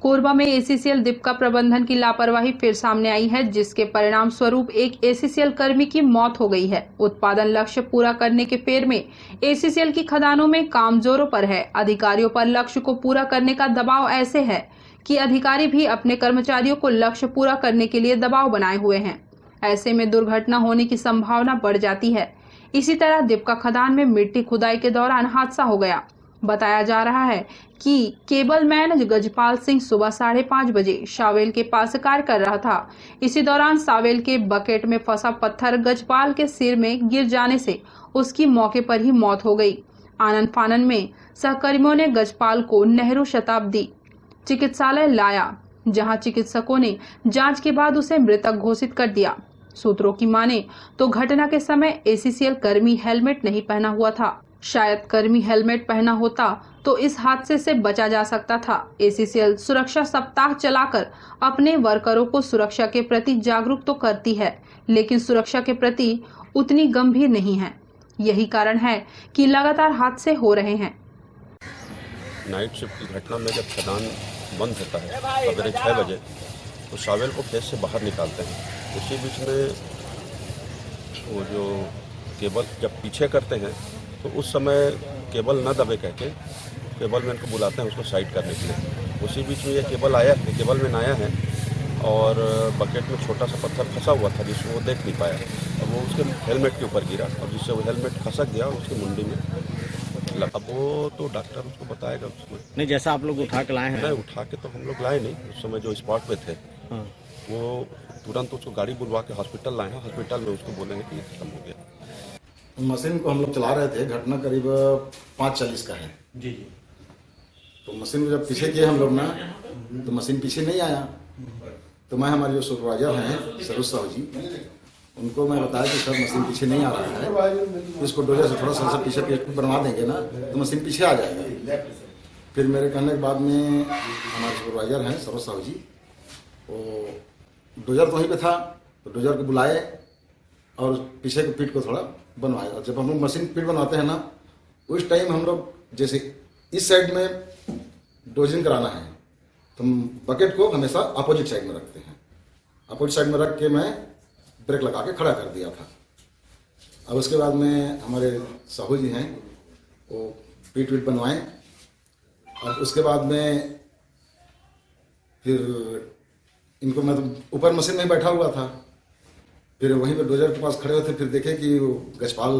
कोरबा में एसीसीएल दीपका प्रबंधन की लापरवाही फिर सामने आई है, जिसके परिणाम स्वरूप एक एसीसीएल कर्मी की मौत हो गई है। उत्पादन लक्ष्य पूरा करने के फेर में एसीसीएल की खदानों में काम जोरों पर है। अधिकारियों पर लक्ष्य को पूरा करने का दबाव ऐसे है कि अधिकारी भी अपने कर्मचारियों को लक्ष्य पूरा करने के लिए दबाव बनाए हुए हैं। ऐसे में दुर्घटना होने की संभावना बढ़ जाती है। इसी तरह दीपका खदान में मिट्टी खुदाई के दौरान हादसा हो गया। बताया जा रहा है कि केबलमैन गजपाल सिंह सुबह 5:30 बजे सावेल के पास कार्य कर रहा था। इसी दौरान सावेल के बकेट में फंसा पत्थर गजपाल के सिर में गिर जाने से उसकी मौके पर ही मौत हो गई। आनन फानन में सहकर्मियों ने गजपाल को नेहरू शताब्दी चिकित्सालय लाया, जहां चिकित्सकों ने जांच के बाद उसे मृतक घोषित कर दिया। सूत्रों की माने तो घटना के समय एसीसीएल कर्मी हेलमेट नहीं पहना हुआ था। शायद कर्मी हेलमेट पहना होता तो इस हादसे से बचा जा सकता था। एसीसीएल सुरक्षा सप्ताह चलाकर अपने वर्करों को सुरक्षा के प्रति जागरूक तो करती है, लेकिन सुरक्षा के प्रति उतनी गंभीर नहीं है। यही कारण है कि लगातार हादसे हो रहे हैं। नाइट शिफ्ट की घटना में जब खदान बंद होता है सवेरे 6 बजे तो सावेल को खेत से बाहर निकालते हैं। उसी बीच में वो जो केबल जब पीछे करते हैं तो उस समय केबल न दबे कह के केबल मैन को बुलाते हैं उसको साइड करने के लिए। उसी बीच में ये केबल मैन आया है और बकेट में छोटा सा पत्थर फंसा हुआ था जिसको वो देख नहीं पाया और वो उसके हेलमेट के ऊपर गिरा और जिससे वो हेलमेट खसक गया और उसकी मुंडी में लगा। अब वो तो डॉक्टर उसको बताएगा उसमें। नहीं, जैसा आप लोग उठा के लाए हैं? नहीं, उठा के तो हम लोग लाए नहीं। उस समय जो स्पॉट पे थे वो तुरंत उसको गाड़ी बुलवा के हॉस्पिटल लाए हैं। हॉस्पिटल में उसको बोलेंगे कि ये खत्म हो गया। मशीन को हम लोग चला रहे थे, घटना करीब 5:40 का है जी। तो मशीन को जब पीछे किए हम लोग ना तो मशीन पीछे नहीं आया। तो मैं हमारे जो सुपरवाइजर हैं सरोज साहू जी, उनको मैं बताया कि सर मशीन पीछे नहीं आ रहा है, तो इसको डोजर से थोड़ा सा पीछे बनवा देंगे ना तो मशीन पीछे आ जाएगा। फिर मेरे कहने के बाद में हमारे सुपरवाइजर हैं सरोज साहू जी, वो डोजर तो वहीं पे था तो डोजर को बुलाए और पीछे के पीठ को थोड़ा बनवाए। और जब हम लोग मशीन पीठ बनवाते हैं ना उस टाइम हम लोग जैसे इस साइड में डोजिंग कराना है तो हम बकेट को हमेशा अपोजिट साइड में रखते हैं। अपोजिट साइड में रख के मैं ब्रेक लगा के खड़ा कर दिया था। अब उसके बाद में हमारे साहू जी हैं वो पीठ बनवाएं और उसके बाद में फिर इनको मैं तो ऊपर मशीन में बैठा हुआ था, फिर वहीं पे डोजर के पास खड़े हुए थे, फिर देखे कि वो गजपाल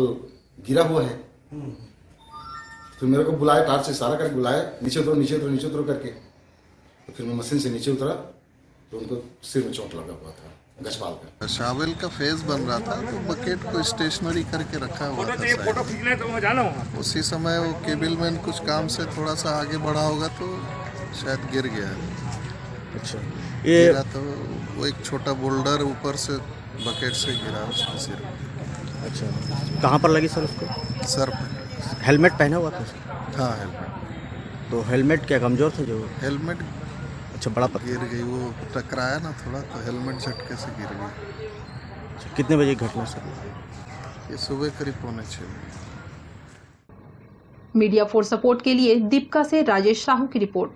गिरा हुआ है। फिर मेरे को बुलाया, टार्च से इशारा करके बुलाया, नीचे उतरो करके। तो फिर मैं मशीन से नीचे उतरा तो उनको सिर में चोट लगा हुआ था गजपाल का। सावेल का फेज बन रहा था तो बकेट को स्टेशनरी करके रखा हुआ था। उसी समय वो केबलमैन कुछ काम से थोड़ा सा आगे बढ़ा होगा तो शायद गिर गया। अच्छा, ये गिरा तो वो एक छोटा बोल्डर ऊपर से बकेट से गिरा उसके सिर। अच्छा, कहाँ पर लगी सर उसको? सर पे। हेलमेट पहना हुआ था? हाँ, हेलमेट। तो हेलमेट क्या कमज़ोर था जो? हेलमेट अच्छा, बड़ा पत्थर गिर गई, वो टकराया ना थोड़ा तो हेलमेट झटके से गिर गई। अच्छा, कितने बजे घटना सर? ये सुबह करीब 5:45। मीडिया फॉर सपोर्ट के लिए दीपका से राजेश साहू की रिपोर्ट।